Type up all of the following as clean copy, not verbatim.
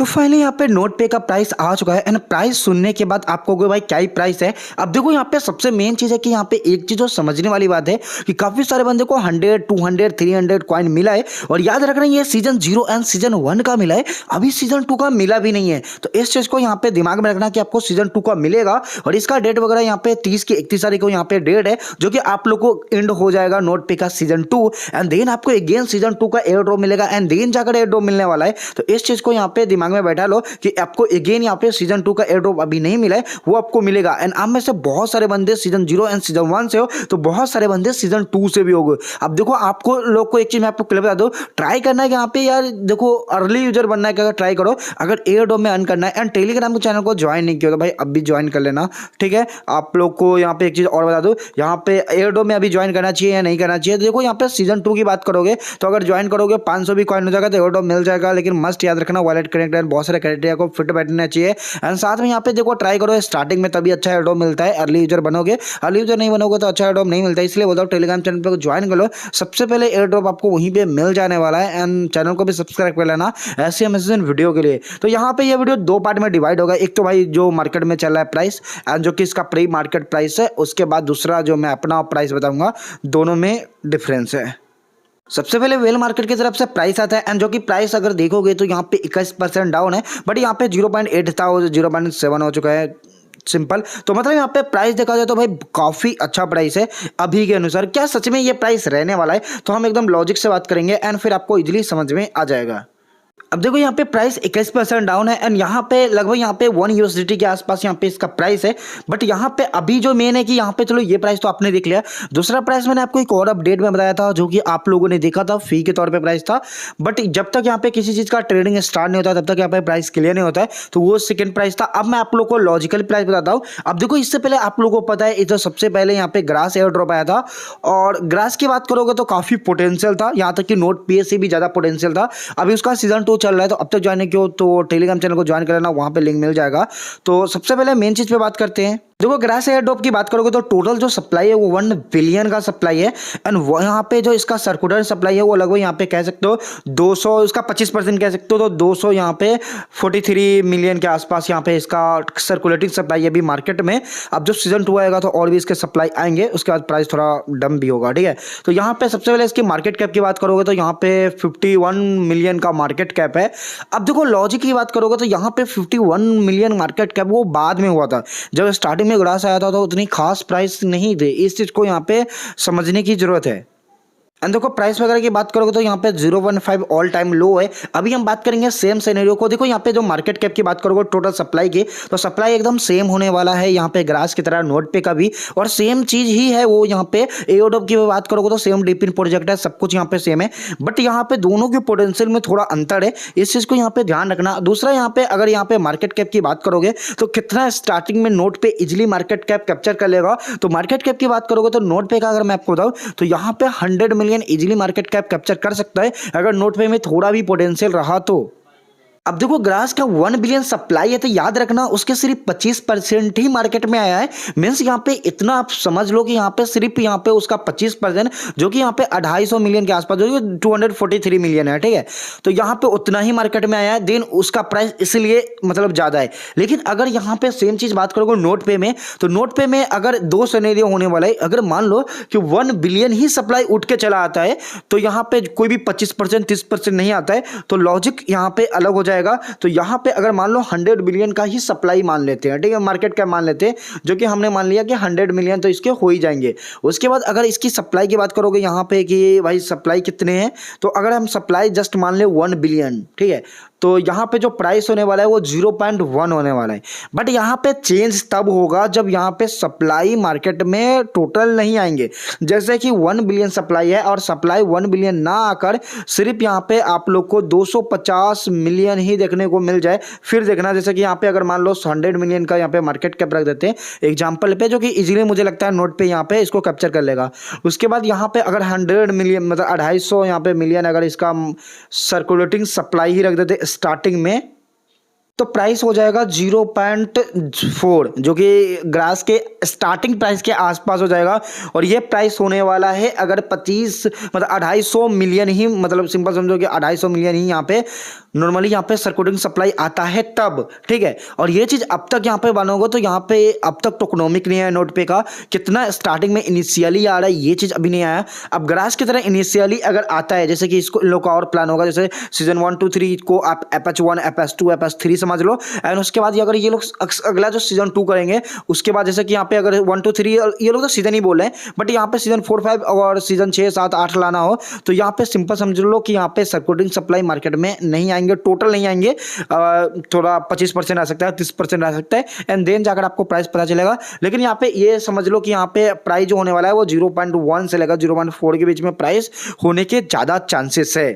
तो फाइनली यहाँ पे नोट पे का प्राइस आ चुका है एंड प्राइस सुनने के बाद आप कहोगे भाई क्या ही प्राइस है। अब देखो यहाँ पे सबसे मेन चीज़ है कि यहाँ पे एक चीज़ जो समझने वाली बात है कि काफ़ी सारे बंदे को 100 200 300 कॉइन मिला है और याद रखना ये सीजन 0 एंड सीजन 1 का मिला है, अभी सीजन 2 का मिला भी नहीं है। तो इस चीज़ को यहाँ पे दिमाग में रखना कि आपको सीजन 2 का मिलेगा और इसका डेट वगैरह यहाँ पे 30 की 31 तारीख को यहाँ पे डेट है जो कि आप लोग को एंड हो जाएगा नोट पे का सीजन 2 एंड देन आपको अगेन सीजन 2 का एयर ड्रॉप मिलेगा एंड देन जाकर एयर ड्रॉप मिलने वाला है। तो इस चीज़ को यहाँ पे दिमाग में बैठा लो कि आपको अगेन यहाँ पे सीजन 2 का एयर ड्रॉप अभी नहीं मिला है, वो आपको मिलेगा। एंड आप में से बहुत सारे बंदे सीजन 0 एंड सीजन 1 से हो, तो बहुत सारे बंदे सीजन 2 से भी होंगे। अब देखो आपको लोग को एक चीज मैं आपको क्लियर बता दूं, ट्राई करना है कि यहाँ पे यार देखो अर्ली यूजर बनना है, अगर ट्राई करो, अगर एयर ड्रॉप में अर्न करना है एंड टेलीग्राम के चैनल को ज्वाइन नहीं किया तो भाई अभी ज्वाइन कर लेना, ठीक है। आप लोग को यहाँ पे एक चीज और बता दूं, यहाँ पे एयर ड्रॉप में अभी ज्वाइन करना चाहिए या नहीं करना चाहिए। तो देखो यहाँ पे सीजन 2 की बात करोगे तो अगर ज्वाइन करोगे 500 भी कॉइन हो जाएगा तो एयर ड्रॉप मिल जाएगा, लेकिन मस्ट याद रखना वॉलेट कनेक्ट एंड बहुत सारे क्राइटेरिया को फिट बैठना चाहिए। एंड साथ में यहाँ पे देखो ट्राई करो स्टार्टिंग में, तभी अच्छा एयर ड्रॉप मिलता है। अर्ली यूजर बनोगे, अर्ली यूजर नहीं बनोगे तो अच्छा एयर ड्रॉप नहीं मिलता है। इसलिए बोलता हूँ टेलीग्राम चैनल पर ज्वाइन कर लो, सबसे पहले एयर ड्रॉप आपको वहीं पे मिल जाने वाला है। एंड चैनल को भी सब्सक्राइब कर लेना ऐसे अमेजिंग वीडियो के लिए। तो यहाँ पे ये वीडियो 2 पार्ट में डिवाइड होगा, एक तो भाई जो मार्केट में चल रहा है प्राइस एंड जो कि इसका प्री मार्केट प्राइस है, उसके बाद दूसरा जो मैं अपना प्राइस बताऊंगा, दोनों में डिफरेंस है। सबसे पहले वेल मार्केट की तरफ से प्राइस आता है एंड जो कि प्राइस अगर देखोगे तो यहाँ पे 21% डाउन है, बट यहाँ पे 0.8 था और 0.7 हो चुका है, सिंपल। तो मतलब यहाँ पे प्राइस देखा जाए तो भाई काफ़ी अच्छा प्राइस है अभी के अनुसार। क्या सच में ये प्राइस रहने वाला है, तो हम एकदम लॉजिक से बात करेंगे एंड फिर आपको इजीली समझ में आ जाएगा। अब देखो यहाँ पे प्राइस 21% डाउन है एंड यहाँ पे लगभग यहाँ पे 1 USDT के आसपास यहाँ पे इसका प्राइस है। बट यहाँ पे अभी जो मेन है कि यहाँ पे चलो ये प्राइस तो आपने देख लिया, दूसरा प्राइस मैंने आपको एक और अपडेट में बताया था जो कि आप लोगों ने देखा था, फी के तौर पे प्राइस था। बट जब तक यहाँ पे किसी चीज़ का ट्रेडिंग स्टार्ट नहीं होता तब तक यहाँ पे प्राइस क्लियर नहीं होता है, तो वो सेकंड प्राइस था। अब मैं आप लोग को लॉजिकल प्राइस बताता हूँ। अब देखो इससे पहले आप लोगों को पता है तो सबसे पहले यहाँ पे ग्रास एयर ड्रॉप आया था और ग्रास की बात करोगे तो काफ़ी पोटेंशियल था, यहाँ तक कि नोट पे से भी ज़्यादा पोटेंशियल था। अभी उसका सीजन 2 चल रहा है, तो अब तक ज्वाइन क्यों, तो टेलीग्राम चैनल को ज्वाइन कर लेना, वहां पे लिंक मिल जाएगा। तो सबसे पहले मेन चीज पे बात करते हैं। देखो ग्रास एयर ड्रॉप की बात करोगे तो टोटल जो सप्लाई है वो 1 बिलियन का सप्लाई है एंड यहाँ पे जो इसका सर्कुलर सप्लाई है वो लगभग यहाँ पे कह सकते हो 200, इसका 25% कह सकते हो, तो 200 यहाँ पे 43 मिलियन के आसपास यहाँ पे इसका सर्कुलेटिंग सप्लाई है अभी मार्केट में। अब जब सीजन 2 आएगा तो और भी इसके सप्लाई आएंगे, उसके बाद प्राइस थोड़ा डम भी होगा, ठीक है। तो यहाँ पे सबसे पहले इसकी मार्केट कैप की बात करोगे तो यहाँ पे 51 मिलियन का मार्केट कैप है। अब देखो लॉजिक की बात करोगे तो यहाँ पे 51 मिलियन मार्केट कैप वो बाद में हुआ था, जब स्टार्टिंग में ग्रास आया था तो उतनी खास प्राइस नहीं थे। इस चीज को यहाँ पे समझने की जरूरत है। एंड देखो प्राइस वगैरह की बात करोगे तो यहाँ पे 0.15 ऑल टाइम लो है। अभी हम बात करेंगे सेम सिनेरियो को। देखो यहाँ पे जो मार्केट कैप की बात करोगे टोटल सप्लाई की, तो सप्लाई एकदम सेम होने वाला है यहाँ पे ग्रास की तरह, नोट पे का भी, और सेम चीज ही है वो। यहाँ पे एओडॉप की बात करोगे तो सेम डीपिन प्रोजेक्ट है, सब कुछ यहाँ पे सेम है, बट यहाँ पे दोनों के पोटेंशियल में थोड़ा अंतर है, इस चीज को यहाँ पे ध्यान रखना। दूसरा यहाँ पे अगर यहाँ पे मार्केट कैप की बात करोगे तो कितना स्टार्टिंग में नोट पे इजिली मार्केट कैप कैप्चर कर लेगा। तो मार्केट कैप की बात करोगे तो नोट पे का अगर मैं आपको बताऊं तो यहाँ पे 100 million easily market cap capture कर सकता है अगर नोट पे में थोड़ा भी पोटेंशियल रहा तो। अब देखो ग्रास का 1 बिलियन सप्लाई है, तो याद रखना उसके सिर्फ 25% ही मार्केट में आया है। मींस यहाँ पे इतना आप समझ लो कि यहाँ पे सिर्फ यहाँ पे उसका 25%, जो कि यहाँ पे 250 मिलियन के आसपास, जो कि 243 मिलियन है, ठीक है। तो यहाँ पे उतना ही मार्केट में आया है, देन उसका प्राइस इसलिए मतलब ज्यादा है। लेकिन अगर यहाँ पे सेम चीज बात करोगे नोट पे में, तो नोट पे में अगर 2 सिनेरियो होने वाला है। अगर मान लो कि 1 बिलियन ही सप्लाई उठ के चला आता है तो यहाँ पे कोई भी 25% 30% नहीं आता है, तो लॉजिक यहाँ पे अलग हो जाएगा। तो यहां पे अगर मान लो 100 बिलियन का ही सप्लाई मान लेते हैं, ठीक है, मार्केट कैप मान लेते हैं, जो कि हमने मान लिया कि 100 मिलियन तो इसके हो ही जाएंगे। उसके बाद अगर इसकी सप्लाई की बात करोगे यहाँ पे कि भाई सप्लाई कितने हैं, तो अगर हम सप्लाई जस्ट मान ले 1 बिलियन, ठीक है, तो यहाँ पे जो प्राइस होने वाला है वो 0.1 होने वाला है। बट यहाँ पे चेंज तब होगा जब यहाँ पे सप्लाई मार्केट में टोटल नहीं आएंगे। जैसे कि 1 बिलियन सप्लाई है और सप्लाई 1 बिलियन ना आकर सिर्फ यहाँ पे आप लोग को 250 मिलियन ही देखने को मिल जाए, फिर देखना। जैसे कि यहाँ पे अगर मान लो 100 मिलियन का यहाँ पे मार्केट कैप रख देते हैं एग्जाम्पल पे, जो कि इजीली मुझे लगता है नोट पे यहाँ पे इसको कैप्चर कर लेगा। उसके बाद यहाँ पे अगर 100 मिलियन मतलब 250 यहाँ पे मिलियन अगर इसका सर्कुलेटिंग सप्लाई ही रख देते स्टार्टिंग में, तो प्राइस हो जाएगा 0.4 जो कि ग्रास के स्टार्टिंग प्राइस के आसपास हो जाएगा। और ये प्राइस होने वाला है अगर 25 मतलब 250 मिलियन ही, मतलब सिंपल समझो कि 250 मिलियन ही यहाँ पे नॉर्मली यहाँ पे सर्कुलेटिंग सप्लाई आता है तब, ठीक है। और ये चीज़ अब तक यहाँ पे बनोगे तो यहाँ पे अब तक टोकनोमिक नहीं है नोट पे का, कितना स्टार्टिंग में इनिशियली आ रहा है ये चीज़ अभी नहीं आया। अब ग्रास की तरह इनिशियली अगर आता है, जैसे कि इसको इन लोग का और प्लान होगा, जैसे सीजन 1 2 3 को आप FH1 FH2 FH3 समझ लो, एंड उसके बाद अगर ये लोग अगला जो सीजन 2 करेंगे उसके बाद जैसे कि यहाँ पे अगर 1 2 3 ये लोग तो सीजन ही बोल रहे हैं, बट यहाँ पे सीजन 4 5 और सीजन 6 7 8 लाना हो तो यहाँ पे सिंपल समझ लो कि यहाँ पे सर्कुलेटिंग सप्लाई मार्केट में नहीं आएंगे, टोटल नहीं आएंगे, थोड़ा 25% आ सकता है, 30% आ सकता है, एंड देन जाकर आपको प्राइस पता चलेगा। लेकिन यहाँ पे ये समझ लो कि यहाँ पे प्राइस जो होने वाला है वो 0.1 से लेकर 0.4 के बीच में प्राइस होने के ज़्यादा चांसेस है।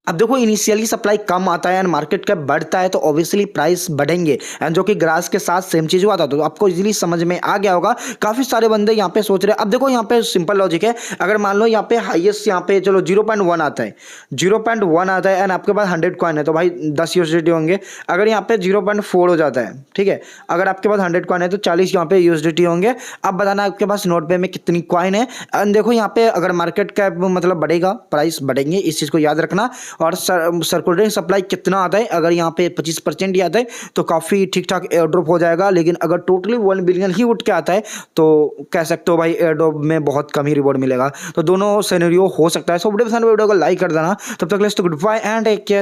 अब देखो इनिशियली सप्लाई कम आता है एंड मार्केट कैप बढ़ता है तो ऑब्वियसली प्राइस बढ़ेंगे, एंड जो कि ग्रास के साथ सेम चीज हुआ था, तो आपको इजीली समझ में आ गया होगा। काफी सारे बंदे यहाँ पे सोच रहे हैं। अब देखो यहाँ पे सिंपल लॉजिक है, अगर मान लो यहाँ पे हाईएस्ट यहाँ पे चलो 0.1 आता है, 0.1 आता है एंड आपके पास 100 कॉइन है तो भाई 10 यूएसडीटी होंगे। अगर यहाँ पे 0.4 हो जाता है, ठीक है, अगर आपके पास 100 कॉइन है तो 40 यहाँ पे यूएसडीटी होंगे। अब बताना आपके पास नोट पे में कितनी कॉइन है, एंड देखो यहाँ पे अगर मार्केट कैप मतलब बढ़ेगा प्राइस बढ़ेंगे, इस चीज़ को याद रखना। और सर्कुलेटिंग सप्लाई कितना आता है, अगर यहाँ पे 25% ही आता है तो काफ़ी ठीक ठाक एयर ड्रॉप हो जाएगा। लेकिन अगर टोटली 1 बिलियन ही उठ के आता है तो कह सकते हो भाई एयर ड्रॉप में बहुत कम ही रिवॉर्ड मिलेगा। तो दोनों सिनेरियो हो सकता है। सो वीडियो पसंद वीडियो को लाइक कर देना। तब तक के लिए good bye and take care.